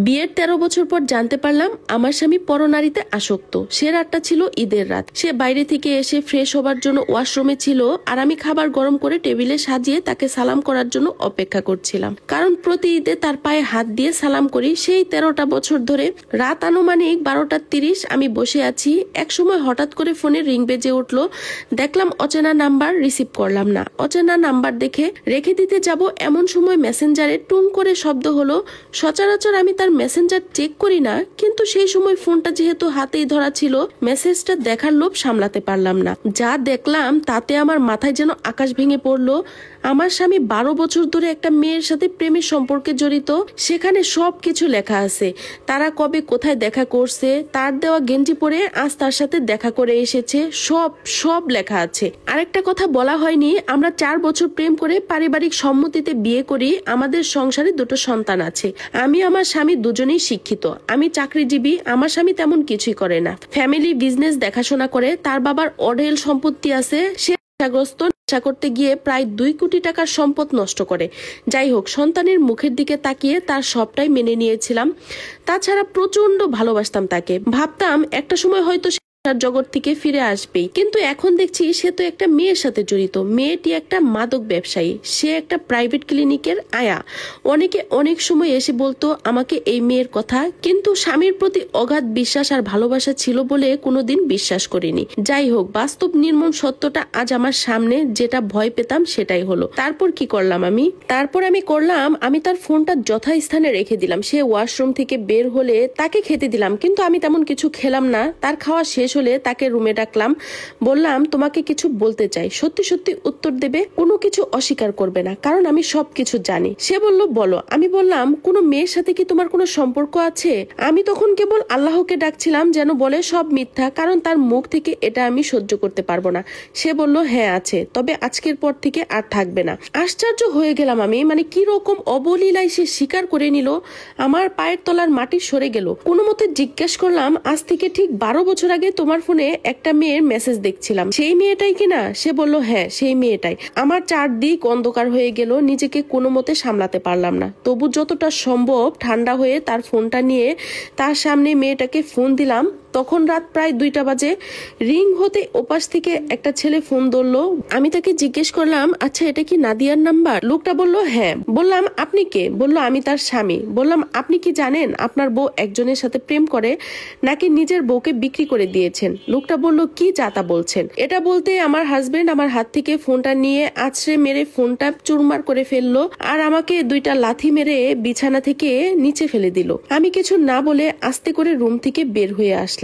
বিয়ের 13 বছর পর জানতে পারলাম আমার স্বামী পরনারীতে আসক্ত। সে রাতটা ছিল ঈদের রাত। সে বাইরে থেকে এসে ফ্রেশ হবার জন্য ওয়াশরুমে ছিল, আর আমি খাবার গরম করে টেবিলে সাজিয়ে তাকে সালাম করার জন্য অপেক্ষা করছিলাম। কারণ প্রতি ঈদে তার পায়ে হাত দিয়ে সালাম করি। সেই 13টা বছর ধরে। রাত আনুমানিক 12:30 আমি বসে আছি। এক সময় হঠাৎ করে ফোনে রিং বেজে উঠলো। দেখলাম অচেনা নাম্বার, রিসিভ করলাম না। অচেনা নাম্বার দেখে রেখে দিতে যাব এমন সময় মেসেঞ্জারে টুং করে শব্দ হলো। সচরাচর আমি তার মেসেঞ্জার চেক করি না, কিন্তু সেই সময় ফোনটা যেহেতু হাতেই ধরা ছিল, মেসেজটা দেখার লোভ সামলাতে পারলাম না। যা দেখলাম তাতে আমার মাথায় যেন আকাশ ভেঙে পড়লো। আমার স্বামী 12 বছর ধরে একটা মেয়ের সাথে প্রেমের সম্পর্কে জড়িত। সেখানে সবকিছু লেখা আছে। তারা কবে কোথায় দেখা করছে, তার দেওয়া গেঞ্জি পরে আজ তার সাথে দেখা করে এসেছে, সব লেখা আছে। আরেকটা কথা বলা হয়নি, আমরা 4 বছর প্রেম করে পারিবারিক সম্মতিতে বিয়ে করি। আমাদের সংসারে 2টো সন্তান আছে। আমি আমার স্বামী দুজনেই শিক্ষিত। আমি চাকরিজীবী, আমার স্বামী তেমন কিছুই করে না। ফ্যামিলি বিজনেস দেখাশোনা করে। তার বাবার অঢেল সম্পত্তি আছে। সে নেশাগ্রস্ত, নেশা করতে গিয়ে প্রায় 2 কোটি টাকার সম্পদ নষ্ট করে। যাই হোক, সন্তানের মুখের দিকে তাকিয়ে তার সবটাই মেনে নিয়েছিলাম। তাছাড়া প্রচন্ড ভালোবাসতাম তাকে। ভাবতাম একটা সময় হয়তো জগৎ থেকে ফিরে আসবেই, কিন্তু এখন দেখছি সে তো একটা মেয়ের সাথে জড়িত। মেয়েটি একটা মাদক ব্যবসায়ী, সে একটা প্রাইভেট ক্লিনিকের আয়া। অনেকে অনেক সময় এসে বলতো আমাকে এই মেয়ের কথা, কিন্তু স্বামীর প্রতি অগাধ বিশ্বাস আর ভালোবাসা ছিল বলে কোনোদিন বিশ্বাস করিনি। যাই হোক, বাস্তব নির্মম সত্যটা আজ আমার সামনে। যেটা ভয় পেতাম সেটাই হলো। তারপর কি করলাম আমি তার ফোনটা যথাস্থানে রেখে দিলাম। সে ওয়াশরুম থেকে বের হলে তাকে খেতে দিলাম, কিন্তু আমি তেমন কিছু খেলাম না। তার খাওয়া শেষ হলে তাকে রুমে ডাকলাম। বললাম তোমাকে কিছু বলতে চাই। সত্যি সত্যি উত্তর দেবে, কোনো কিছু অস্বীকার করবে না, কারণ আমি সবকিছু জানি। সে বলল বলো। আমি বললাম কোনো মেয়ের সাথে কি তোমার কোনো সম্পর্ক আছে? আমি তখন কেবল আল্লাহকে ডাকছিলাম যেন বলে সব মিথ্যা, কারণ তার মুখ থেকে এটা আমি সহ্য করতে পারবো না। সে বলল হ্যাঁ আছে, তবে আজকের পর থেকে আর থাকবে না। আশ্চর্য হয়ে গেলাম আমি, মানে কি রকম অবলীলায় সে স্বীকার করে নিল। আমার পায়ের তলার মাটি সরে গেল। কোনো মতে জিজ্ঞেস করলাম আজ থেকে ঠিক 12 বছর আগে তোমার ফোনে একটা মেয়ের মেসেজ দেখছিলাম, সেই মেয়েটাই কিনা? সে বলল হ্যাঁ সেই মেয়েটাই। আমার চারদিক অন্ধকার হয়ে গেল। নিজেকে কোনো মতে সামলাতে পারলাম না। তবু যতটা সম্ভব ঠান্ডা হয়ে তার ফোনটা নিয়ে তার সামনে মেয়েটাকে ফোন দিলাম। তখন রাত প্রায় 2টা বাজে। রিং হতে ওপাশ থেকে একটা ছেলে ফোন ধরলো। আমি তাকে জিজ্ঞেস করলাম আচ্ছা এটা কি নাদিয়ার নাম্বার? লোকটা বলল হ্যাঁ। বললাম আপনি কে? বলল আমি তার স্বামী। বললাম আপনি কি জানেন আপনার বউ একজনের সাথে প্রেম করে, নাকি নিজের বউকে বিক্রি করে দিয়েছেন? লোকটা বলল কি যাতা বলছেন? এটা বলতে আমার হাজবেন্ড আমার হাত থেকে ফোনটা নিয়ে আছড়ে মেরে ফোনটা চুরমার করে ফেললো, আর আমাকে 2টা লাথি মেরে বিছানা থেকে নিচে ফেলে দিল। আমি কিছু না বলে আস্তে করে রুম থেকে বের হয়ে আসলাম।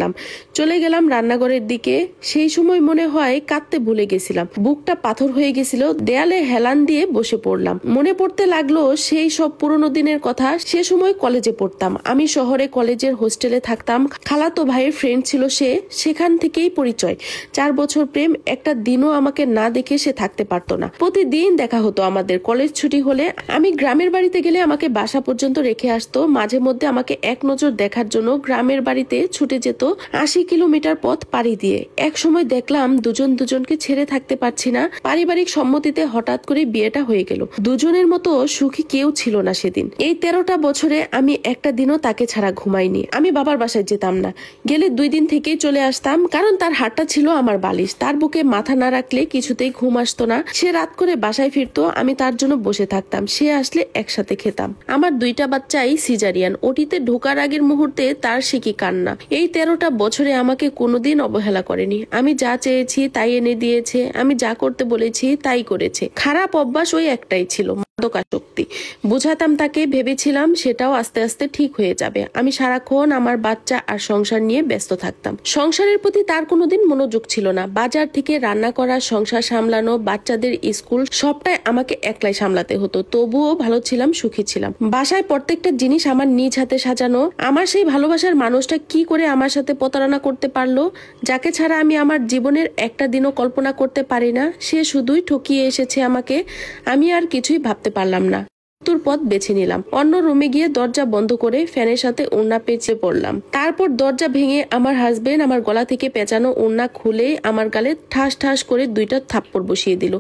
চলে গেলাম রান্নাঘরের দিকে। সেই সময় মনে হয় কাঁদতে ভুলে গেছিলাম। বুকটা পাথর হয়ে গেছিল। দেয়ালে হেলান দিয়ে বসে পড়লাম। মনে পড়তে লাগলো সেই সব পুরনো দিনের কথা। সে সময় কলেজে পড়তাম। আমি শহরে কলেজের হোস্টেলে থাকতাম। খালাতো ভাইয়ের ফ্রেন্ড ছিল সে, সেখান থেকেই পরিচয়। 4 বছর প্রেম। একটা দিনও আমাকে না দেখে সে থাকতে পারতো না। প্রতিদিন দেখা হতো আমাদের। কলেজ ছুটি হলে আমি গ্রামের বাড়িতে গেলে আমাকে বাসা পর্যন্ত রেখে আসতো। মাঝে মধ্যে আমাকে এক নজর দেখার জন্য গ্রামের বাড়িতে ছুটে যেত 80 কিলোমিটার পথ পাড়ি দিয়ে। এক সময় দেখলাম দুজন দুজনকে ছেড়ে থাকতে পারছি না। পারিবারিক সম্মতিতে হঠাৎ করে বিয়েটা হয়ে গেল। দুজনের মতো সুখী কেউ ছিল না সেদিন। এই 13টা বছরে আমি একটা দিনও তাকে ছাড়া ঘুমাইনি। আমি বাবার বাসায় যেতাম না। গেলে 2 দিন থেকেই চলে আসতাম, কারণ তার হাতটা ছিল আমার বালিশ। তার বুকে মাথা না রাখলে কিছুতেই ঘুম আসতো না। সে রাত করে বাসায় ফিরতো, আমি তার জন্য বসে থাকতাম। সে আসলে একসাথে খেতাম। আমার 2টা বাচ্চাই সিজারিয়ান। ওটিতে ঢোকার আগের মুহূর্তে তার সে কি কান্না। এই 13টা বছরে আমাকে কোনোদিন অবহেলা করেনি। আমি যা চেয়েছি তাই এনে দিয়েছে। আমি যা করতে বলেছি তাই করেছে। খারাপ অভ্যাস ওই একটাই ছিল, মাদকাসক্তি। বুঝাতাম তাকে, ভেবেছিলাম সেটাও আস্তে আস্তে ঠিক হয়ে যাবে। আমি সারাক্ষণ আমার বাচ্চা আর সংসার নিয়ে ব্যস্ত থাকতাম। সংসারের প্রতি তার কোনোদিন মনোযোগ ছিল না। বাজার থেকে রান্না করা, সংসার সামলানো, বাচ্চাদের স্কুল, সবটাই আমাকে একলাই সামলাতে হতো। তবুও ভালো ছিলাম, সুখী ছিলাম। বাসায় প্রত্যেকটা জিনিস আমার নিজ হাতে সাজানো। আমার সেই ভালোবাসার মানুষটা কি করে আমার সাথে প্রতারণা করতে পারলো, যাকে ছাড়া আমি আমার জীবনের একটা দিনও কল্পনা করতে পারি না। সে শুধুই ঠকিয়ে এসেছে আমাকে। আমি আর কিছুই ভাবতে পারলাম না। পথ বেছে নিলাম। অন্য রুমে গিয়ে দরজা বন্ধ করে ফ্যানের সাথে ওড়না পেঁচে পড়লাম। তারপর দরজা ভেঙে আমার হাজবেন্ড আমার গলা থেকে পেঁচানো ওড়না খুলে আমার গালে ঠাস ঠাস করে 2টা থাপ্পড় বসিয়ে দিল।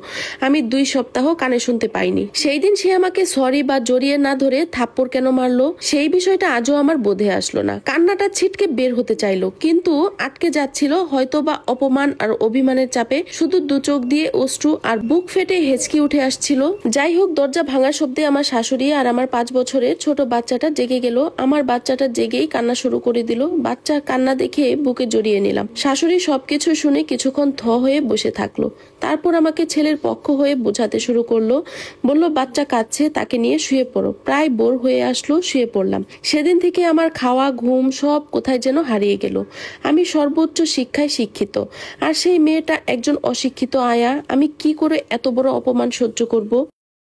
আমি 2 সপ্তাহ কানে শুনতে পাইনি। সেই দিন সে আমাকে সরি বা জড়িয়ে না ধরে থাপ্পড় কেন মারলো সেই বিষয়টা আজও আমার বোধে আসলো না। কান্নাটা ছিটকে বের হতে চাইলো, কিন্তু আটকে যাচ্ছিল, হয়তো বা অপমান আর অভিমানের চাপে। শুধু 2 চোখ দিয়ে অশ্রু আর বুক ফেটে হেঁচকি উঠে আসছিল। যাই হোক, দরজা ভাঙার শব্দে আমার শাশুড়ি আর আমার 5 বছরের ছোট বাচ্চাটা জেগে গেল। আমার বাচ্চাটা জেগেই কান্না শুরু করে দিল। বাচ্চার কান্না দেখে বুকে জড়িয়ে নিলাম। শাশুড়ি সবকিছু শুনে কিছুক্ষণ থ হয়ে বসে থাকলো। তারপর আমাকে ছেলের পক্ষ হয়ে বোঝাতে শুরু করলো। বলল, বাচ্চা কাঁদছে, তাকে নিয়ে শুয়ে পড়ো। প্রায় বোর হয়ে আসলো, শুয়ে পড়লাম। সেদিন থেকে আমার খাওয়া, ঘুম সব কোথায় যেন হারিয়ে গেল। আমি সর্বোচ্চ শিক্ষায় শিক্ষিত, আর সেই মেয়েটা একজন অশিক্ষিত আয়া। আমি কি করে এত বড় অপমান সহ্য করব?